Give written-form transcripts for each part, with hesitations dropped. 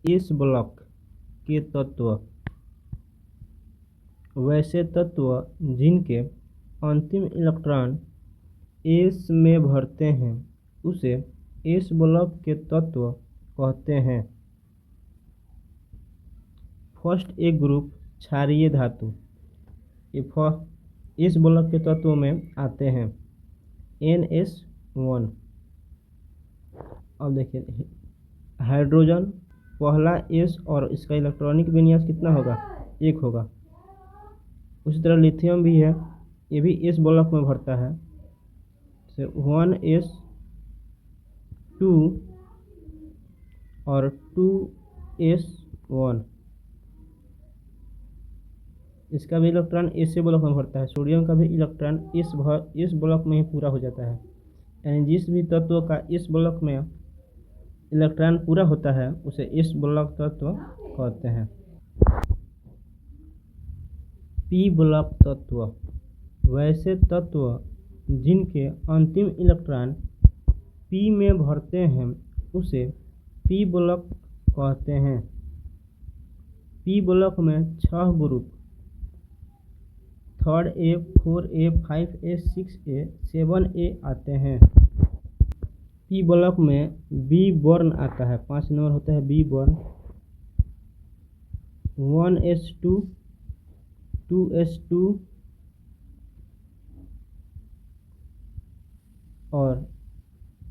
इस ब्लॉक के तत्व वैसे तत्व जिनके अंतिम इलेक्ट्रॉन s में भरते हैं उसे s ब्लॉक के तत्व कहते हैं। फर्स्ट ए ग्रुप क्षारीय धातु इस ब्लॉक के तत्व में आते हैं NS1। अब देखिए हाइड्रोजन पहला S और इसका इलेक्ट्रॉनिक विन्यास कितना होगा, 1 होगा। उसी तरह लिथियम भी है, ये भी इस ब्लॉक में भरता है। 1s2 और 2s1 इसका भी इलेक्ट्रॉन इस ब्लॉक में भरता है। सोडियम का भी इलेक्ट्रॉन इस ब्लॉक में ही पूरा हो जाता है। यानी जिस भी तत्व का इस ब्लॉक में इलेक्ट्रॉन पूरा होता है उसे इस ब्लॉक तत्व कहते हैं। पी ब्लॉक तत्व वैसे तत्व जिनके अंतिम इलेक्ट्रॉन P में भरते हैं उसे पी ब्लॉक कहते हैं। पी ब्लॉक में 6 group 3A 4A 5A 6A 7A आते हैं। पी ब्लॉक में B बॉर्न आता है, 5 नंबर होता है B बॉर्न। 1s2 2s2 और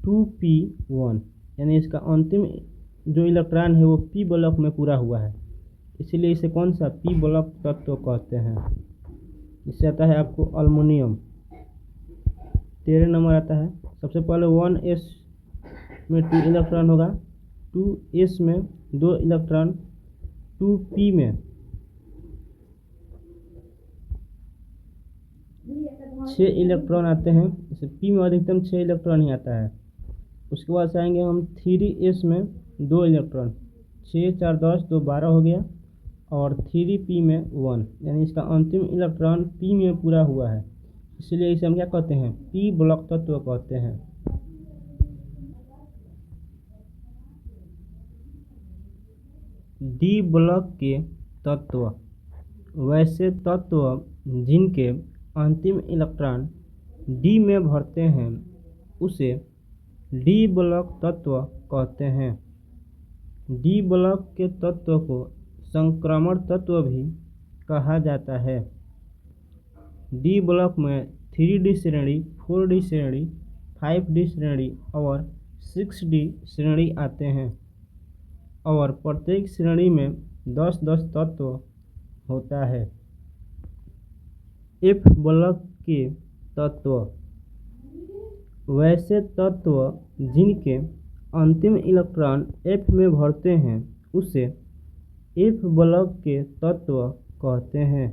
2p1 यानी इसका अंतिम जो इलेक्ट्रॉन है वो पी ब्लॉक में पूरा हुआ है, इसीलिए इसे कौन सा पी ब्लॉक तत्व कहते हैं। इससे आता है आपको अल्युमिनियम, 13 नंबर आता है। सबसे पहले 1s में 2 इलेक्ट्रॉन होगा, 2s में 2 इलेक्ट्रॉन, 2p में 6 इलेक्ट्रॉन आते हैं। इसे p में अधिकतम 6 इलेक्ट्रॉन ही आता है। उसके बाद से आएंगे हम 3s में 2 इलेक्ट्रॉन, 6 4 10 2 12 हो गया, और 3p में 1 यानी इसका अंतिम इलेक्ट्रॉन p में पूरा हुआ है, इसलिए इसे हम क्या कहते हैं, p ब्लॉक तत्व कहते हैं। d ब्लॉक के तत्व वैसे तत्व जिनके अंतिम इलेक्ट्रॉन d में भरते हैं उसे d ब्लॉक तत्व कहते हैं। d ब्लॉक के तत्व को संक्रमण तत्व भी कहा जाता है। d ब्लॉक में 3D श्रेणी, 4D श्रेणी, 5D श्रेणी और 6D श्रेणी आते हैं, और प्रत्येक श्रेणी में 10-10 तत्व होता है। F ब्लॉक के तत्व वैसे तत्व जिनके अंतिम इलेक्ट्रॉन F में भरते हैं उसे F ब्लॉक के तत्व कहते हैं।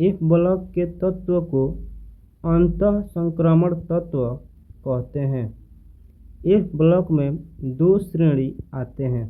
F ब्लॉक के तत्व को अंतः संक्रमण तत्व कहते हैं। F ब्लॉक में 2 श्रेणी आते हैं।